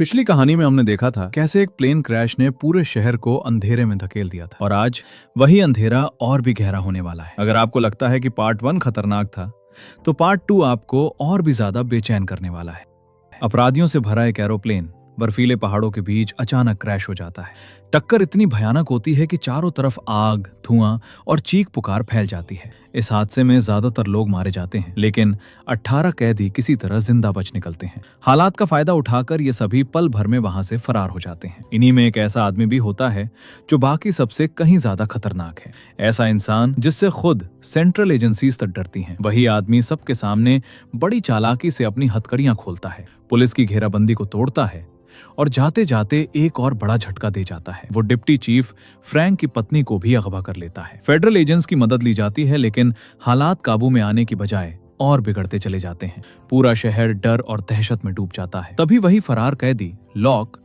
पिछली कहानी में हमने देखा था कैसे एक प्लेन क्रैश ने पूरे शहर को अंधेरे में धकेल दिया था और आज वही अंधेरा और भी गहरा होने वाला है। अगर आपको लगता है कि पार्ट 1 खतरनाक था तो पार्ट 2 आपको और भी ज्यादा बेचैन करने वाला है। अपराधियों से भरा एक एरोप्लेन बर्फीले पहाड़ों के बीच अचानक क्रैश हो जाता है। टक्कर इतनी भयानक होती है कि चारों तरफ आग, धुआं और चीख पुकार फैल जाती है। इस हादसे में ज्यादातर लोग मारे जाते हैं, लेकिन 18 कैदी किसी तरह जिंदा बच निकलते हैं। हालात का फायदा उठाकर ये सभी पल भर में वहां से फरार हो जाते हैं। इन्हीं में एक ऐसा आदमी भी होता है जो बाकी सबसे कहीं ज्यादा खतरनाक है। ऐसा इंसान जिससे खुद सेंट्रल एजेंसीज तक डरती हैं। वही आदमी सबके सामने बड़ी चालाकी से अपनी हथकड़ियां खोलता है, पुलिस की घेराबंदी को तोड़ता है और जाते जाते एक और बड़ा झटका दे जाता है। वो डिप्टी चीफ फ्रैंक की पत्नी को भी अगवा कर लेता है। फेडरल एजेंट्स की मदद ली जाती है, लेकिन हालात काबू में आने की बजाय और बिगड़ते चले जाते हैं। पूरा शहर डर और दहशत में डूब जाता है। तभी वही फरार कैदी लॉक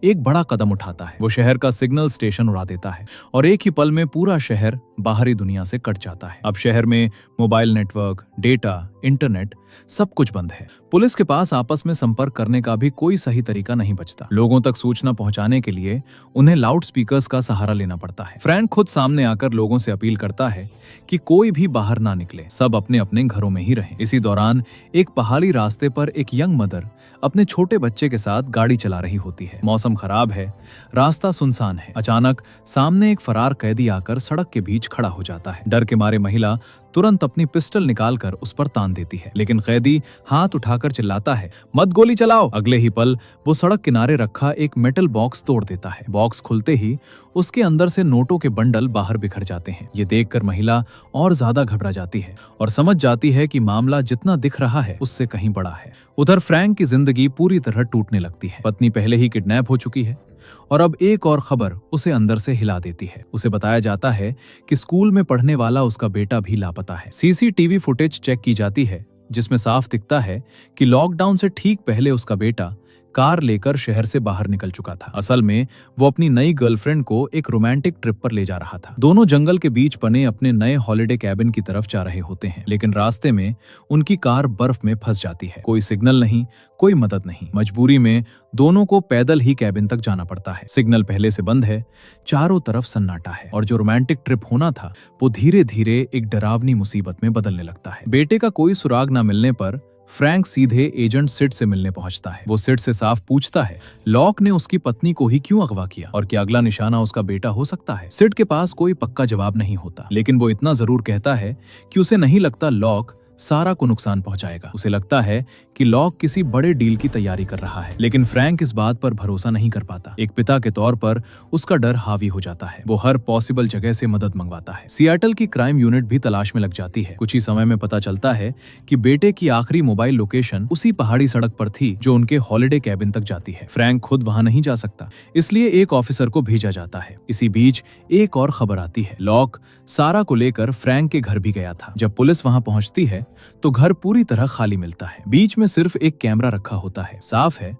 एक बड़ा कदम उठाता है। वो शहर का सिग्नल स्टेशन उड़ा देता है और एक ही पल में पूरा शहर बाहरी दुनिया से कट जाता है। अब शहर में मोबाइल नेटवर्क, डेटा, इंटरनेट सब कुछ बंद है। पुलिस के पास आपस में संपर्क करने का भी कोई सही तरीका नहीं बचता। लोगों तक सूचना पहुंचाने के लिए उन्हें लाउड स्पीकर्स का सहारा लेना पड़ता है। फ्रैंक खुद सामने आकर लोगों से अपील करता है कि कोई भी बाहर ना निकले, सब अपने अपने घरों में ही रहें। इसी दौरान एक पहाड़ी रास्ते पर एक यंग मदर अपने छोटे बच्चे के साथ गाड़ी चला रही होती है। मौसम खराब है, रास्ता सुनसान है। अचानक सामने एक फरार कैदी आकर सड़क के बीच खड़ा हो जाता है। डर के मारे महिला तुरंत अपनी पिस्टल निकालकर उस पर तान देती है, लेकिन कैदी हाथ उठाकर चिल्लाता है, मत गोली चलाओ। अगले ही पल वो सड़क किनारे रखा एक मेटल बॉक्स तोड़ देता है। बॉक्स खुलते ही उसके अंदर से नोटों के बंडल बाहर बिखर जाते हैं। ये देखकर महिला और ज्यादा घबरा जाती है और समझ जाती है कि मामला जितना दिख रहा है उससे कहीं बड़ा है। उधर फ्रैंक की जिंदगी पूरी तरह टूटने लगती है। पत्नी पहले ही किडनैप हो चुकी है और अब एक और खबर उसे अंदर से हिला देती है। उसे बताया जाता है कि स्कूल में पढ़ने वाला उसका बेटा भी लापता है। सीसीटीवी फुटेज चेक की जाती है, जिसमें साफ दिखता है कि लॉकडाउन से ठीक पहले उसका बेटा कार लेकर शहर से बाहर निकल चुका था। असल में वो अपनी नई गर्लफ्रेंड को एक रोमांटिक ट्रिप पर ले जा रहा था। दोनों जंगल के बीच बने अपने नए हॉलिडे कैबिन की तरफ जा रहे होते हैं, लेकिन रास्ते में उनकी कार बर्फ में फंस जाती है। कोई सिग्नल नहीं, कोई मदद नहीं। मजबूरी में दोनों को पैदल ही कैबिन तक जाना पड़ता है। सिग्नल पहले से बंद है, चारों तरफ सन्नाटा है और जो रोमांटिक ट्रिप होना था वो धीरे धीरे एक डरावनी मुसीबत में बदलने लगता है। बेटे का कोई सुराग न मिलने पर फ्रैंक सीधे एजेंट सिड से मिलने पहुंचता है। वो सिड से साफ पूछता है, लॉक ने उसकी पत्नी को ही क्यों अगवा किया और क्या अगला निशाना उसका बेटा हो सकता है। सिड के पास कोई पक्का जवाब नहीं होता, लेकिन वो इतना जरूर कहता है कि उसे नहीं लगता लॉक सारा को नुकसान पहुंचाएगा। उसे लगता है कि लॉक किसी बड़े डील की तैयारी कर रहा है, लेकिन फ्रैंक इस बात पर भरोसा नहीं कर पाता। एक पिता के तौर पर उसका डर हावी हो जाता है। वो हर पॉसिबल जगह से मदद मंगवाता है। सियाटल की क्राइम यूनिट भी तलाश में लग जाती है। कुछ ही समय में पता चलता है कि बेटे की आखिरी मोबाइल लोकेशन उसी पहाड़ी सड़क पर थी जो उनके हॉलिडे कैबिन तक जाती है। फ्रैंक खुद वहां नहीं जा सकता, इसलिए एक ऑफिसर को भेजा जाता है। इसी बीच एक और खबर आती है, लॉक सारा को लेकर फ्रैंक के घर भी गया था। जब पुलिस वहां पहुंचती है तो घर पूरी तरह खाली मिलता है। बीच में सिर्फ एक कैमरा रखा होता है। साफ है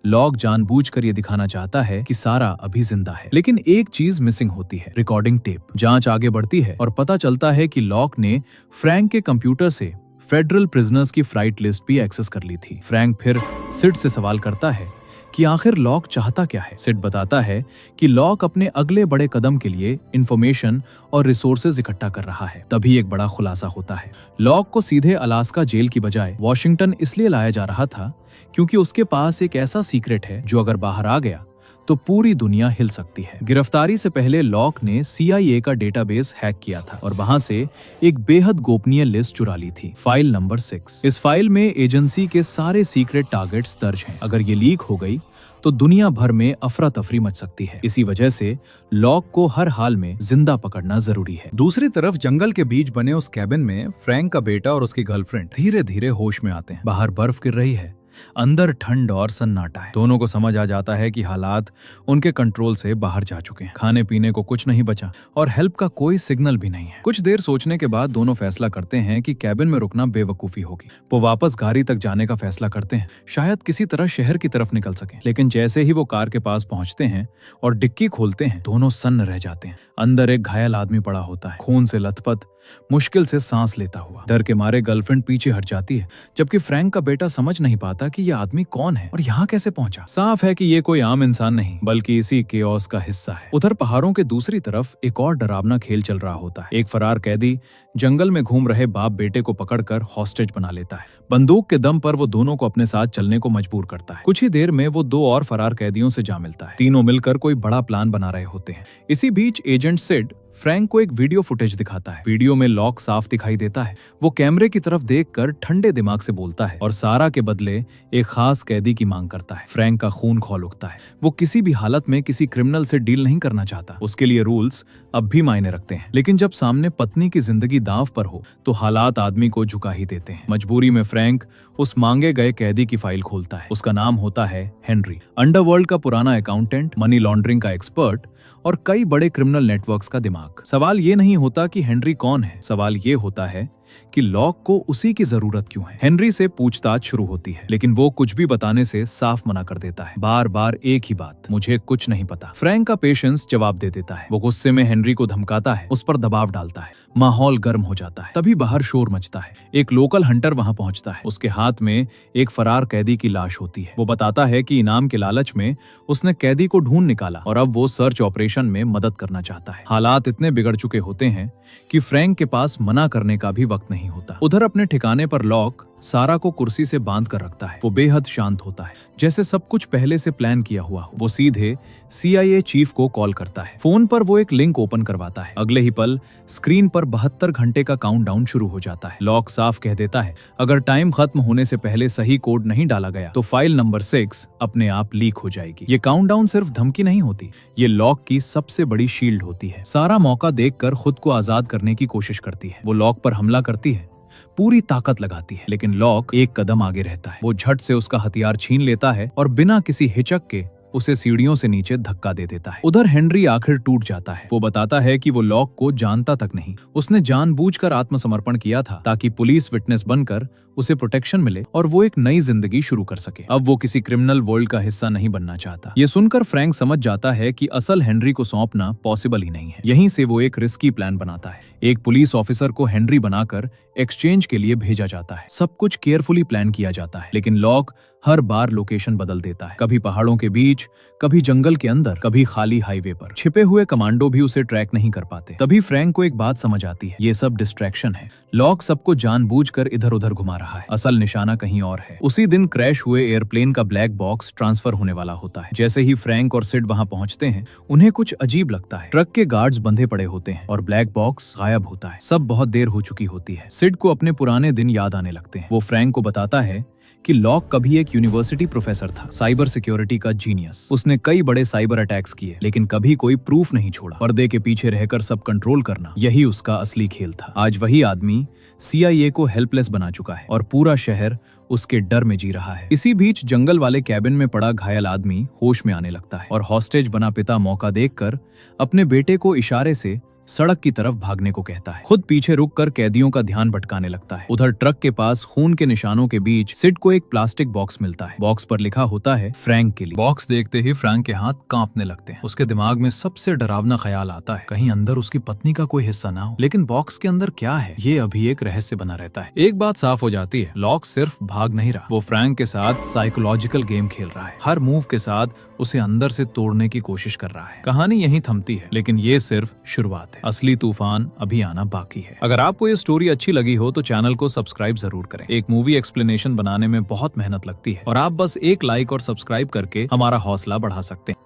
लॉक जानबूझकर ये दिखाना चाहता है कि सारा अभी जिंदा है, लेकिन एक चीज मिसिंग होती है, रिकॉर्डिंग टेप। जांच आगे बढ़ती है और पता चलता है कि लॉक ने फ्रैंक के कंप्यूटर से फेडरल प्रिजनर्स की फ्लाइट लिस्ट भी एक्सेस कर ली थी। फ्रैंक फिर सिड से सवाल करता है कि आखिर लॉक चाहता क्या है। सिड बताता है कि लॉक अपने अगले बड़े कदम के लिए इंफॉर्मेशन और रिसोर्सेज इकट्ठा कर रहा है। तभी एक बड़ा खुलासा होता है, लॉक को सीधे अलास्का जेल की बजाय वॉशिंगटन इसलिए लाया जा रहा था क्योंकि उसके पास एक ऐसा सीक्रेट है जो अगर बाहर आ गया तो पूरी दुनिया हिल सकती है। गिरफ्तारी से पहले लॉक ने CIA का डेटाबेस हैक किया था और वहां से एक बेहद गोपनीय लिस्ट चुरा ली थी, फाइल नंबर 6। इस फाइल में एजेंसी के सारे सीक्रेट टारगेट्स दर्ज हैं। अगर ये लीक हो गई तो दुनिया भर में अफरा तफरी मच सकती है। इसी वजह से लॉक को हर हाल में जिंदा पकड़ना जरूरी है। दूसरी तरफ जंगल के बीच बने उस कैबिन में फ्रैंक का बेटा और उसकी गर्लफ्रेंड धीरे धीरे होश में आते हैं। बाहर बर्फ गिर रही है, अंदर ठंड और सन्नाटा है। दोनों को समझ आ जाता है कि हालात उनके कंट्रोल से बाहर जा चुके हैं। खाने पीने को कुछ नहीं बचा और हेल्प का कोई सिग्नल भी नहीं है। कुछ देर सोचने के बाद दोनों फैसला करते हैं कि कैबिन में रुकना बेवकूफी होगी। वो वापस गाड़ी तक जाने का फैसला करते हैं, शायद किसी तरह शहर की तरफ निकल सके। लेकिन जैसे ही वो कार के पास पहुंचते हैं और डिक्की खोलते हैं, दोनों सन्न रह जाते हैं। अंदर एक घायल आदमी पड़ा होता है, खून से लथपथ, मुश्किल से सांस लेता हुआ। डर के मारे गर्लफ्रेंड पीछे हट जाती है, जबकि फ्रैंक का बेटा समझ नहीं पाता पाता कि ये आदमी कौन है और यहाँ कैसे पहुंचा। साफ है कि ये कोई आम इंसान नहीं बल्कि इसी केओस का हिस्सा है। उधर पहाड़ों के दूसरी तरफ एक और डरावना खेल चल रहा होता है। एक फरार कैदी जंगल में घूम रहे बाप बेटे को पकड़कर हॉस्टेज बना लेता है। बंदूक के दम पर वो दोनों को अपने साथ चलने को मजबूर करता है। कुछ ही देर में वो दो और फरार कैदियों से जा मिलता है। तीनों मिलकर कोई बड़ा प्लान बना रहे होते हैं। इसी बीच एजेंट सिड फ्रैंक को एक वीडियो फुटेज दिखाता है। वीडियो में लॉक साफ दिखाई देता है। वो कैमरे की तरफ देखकर ठंडे दिमाग से बोलता है और सारा के बदले एक खास कैदी की मांग करता है। फ्रैंक का खून खौल उठता है। वो किसी भी हालत में किसी क्रिमिनल से डील नहीं करना चाहता। उसके लिए रूल्स अब भी मायने रखते हैं, लेकिन जब सामने पत्नी की जिंदगी दांव पर हो तो हालात आदमी को झुका ही देते हैं। मजबूरी में फ्रैंक उस मांगे गए कैदी की फाइल खोलता है। उसका नाम होता है हेनरी, अंडरवर्ल्ड का पुराना अकाउंटेंट, मनी लॉन्ड्रिंग का एक्सपर्ट और कई बड़े क्रिमिनल नेटवर्क्स का दिमाग। सवाल ये नहीं होता कि हेनरी कौन है, सवाल ये होता है कि लॉक को उसी की जरूरत क्यों है। हेनरी से पूछताछ शुरू होती है, लेकिन वो कुछ भी बताने से साफ मना कर देता है। बार बार एक ही बात, मुझे कुछ नहीं पता। फ्रैंक का पेशेंस जवाब दे देता है। वो गुस्से में हेनरी को धमकाता है, उस पर दबाव डालता है। माहौल गर्म हो जाता है। तभी बाहर शोर मचता है। एक लोकल हंटर वहां पहुंचता है। उसके हाथ में एक फरार कैदी की लाश होती है। वो बताता है कि इनाम के लालच में उसने कैदी को ढूंढ निकाला और अब वो सर्च ऑपरेशन में मदद करना चाहता है। हालात इतने बिगड़ चुके होते हैं कि फ्रैंक के पास मना करने का भी वक्त नहीं होता। उधर अपने ठिकाने पर लॉक सारा को कुर्सी से बांध कर रखता है। वो बेहद शांत होता है, जैसे सब कुछ पहले से प्लान किया हुआ हो। वो सीधे CIA चीफ को कॉल करता है। फोन पर वो एक लिंक ओपन करवाता है। अगले ही पल स्क्रीन पर 72 घंटे का काउंटडाउन शुरू हो जाता है। लॉक साफ कह देता है, अगर टाइम खत्म होने से पहले सही कोड नहीं डाला गया तो फाइल नंबर 6 अपने आप लीक हो जाएगी। ये काउंटडाउन सिर्फ धमकी नहीं होती, ये लॉक की सबसे बड़ी शील्ड होती है। सारा मौका देखकर खुद को आजाद करने की कोशिश करती है। वो लॉक पर हमला करती है, पूरी ताकत लगाती है, लेकिन लॉक एक कदम आगे रहता है। वो झट से उसका हथियार छीन लेता है और बिना किसी हिचक के उसे सीढ़ियों से नीचे धक्का दे देता है। उधर हेनरी आखिर टूट जाता है। वो बताता है कि वो लॉक को जानता तक नहीं, उसने जानबूझकर आत्मसमर्पण किया था ताकि पुलिस विटनेस बनकर उसे प्रोटेक्शन मिले और वो एक नई जिंदगी शुरू कर सके। अब वो किसी क्रिमिनल वर्ल्ड का हिस्सा नहीं बनना चाहता। ये सुनकर फ्रैंक समझ जाता है कि असल हेनरी को सौंपना पॉसिबल ही नहीं है। यहीं से वो एक रिस्की प्लान बनाता है। एक पुलिस ऑफिसर को हेनरी बनाकर एक्सचेंज के लिए भेजा जाता है। सब कुछ केयरफुली प्लान किया जाता है, लेकिन लॉक हर बार लोकेशन बदल देता है। कभी पहाड़ों के बीच, कभी जंगल के अंदर, कभी खाली हाईवे पर। छिपे हुए कमांडो भी उसे ट्रैक नहीं कर पाते। तभी फ्रैंक को एक बात समझ आती है, ये सब डिस्ट्रैक्शन है। लॉक सबको जानबूझकर इधर उधर घुमा रहा है, असल निशाना कहीं और है। उसी दिन क्रैश हुए एयरप्लेन का ब्लैक बॉक्स ट्रांसफर होने वाला होता है। जैसे ही फ्रैंक और सिड वहां पहुंचते हैं, उन्हें कुछ अजीब लगता है। ट्रक के गार्ड्स बंधे पड़े होते हैं और ब्लैक बॉक्स गायब होता है। सब बहुत देर हो चुकी होती है। सिड को अपने पुराने दिन याद आने लगते हैं। वो फ्रैंक को बताता है कि लॉक कभी एक यूनिवर्सिटी प्रोफेसर था, साइबर सिक्योरिटी का जीनियस। उसने कई बड़े साइबर अटैक्स किए, लेकिन कभी कोई प्रूफ नहीं छोड़ा। पर्दे के पीछे रहकर सब कंट्रोल करना, यही उसका असली खेल था। आज वही आदमी CIA को हेल्पलेस बना चुका है और पूरा शहर उसके डर में जी रहा है। इसी बीच जंगल वाले कैबिन में पड़ा घायल आदमी होश में आने लगता है और हॉस्टेज बना पिता मौका देखकर अपने बेटे को इशारे से सड़क की तरफ भागने को कहता है। खुद पीछे रुककर कैदियों का ध्यान भटकाने लगता है। उधर ट्रक के पास खून के निशानों के बीच सिड को एक प्लास्टिक बॉक्स मिलता है। बॉक्स पर लिखा होता है फ्रैंक के लिए। बॉक्स देखते ही फ्रैंक के हाथ कांपने लगते हैं। उसके दिमाग में सबसे डरावना ख्याल आता है, कहीं अंदर उसकी पत्नी का कोई हिस्सा ना हो। लेकिन बॉक्स के अंदर क्या है, ये अभी एक रहस्य बना रहता है। एक बात साफ हो जाती है, लॉक सिर्फ भाग नहीं रहा, वो फ्रैंक के साथ साइकोलॉजिकल गेम खेल रहा है। हर मूव के साथ उसे अंदर से तोड़ने की कोशिश कर रहा है। कहानी यहीं थमती है, लेकिन ये सिर्फ शुरुआत है। असली तूफान अभी आना बाकी है। अगर आपको ये स्टोरी अच्छी लगी हो तो चैनल को सब्सक्राइब जरूर करें। एक मूवी एक्सप्लेनेशन बनाने में बहुत मेहनत लगती है और आप बस एक लाइक और सब्सक्राइब करके हमारा हौसला बढ़ा सकते हैं।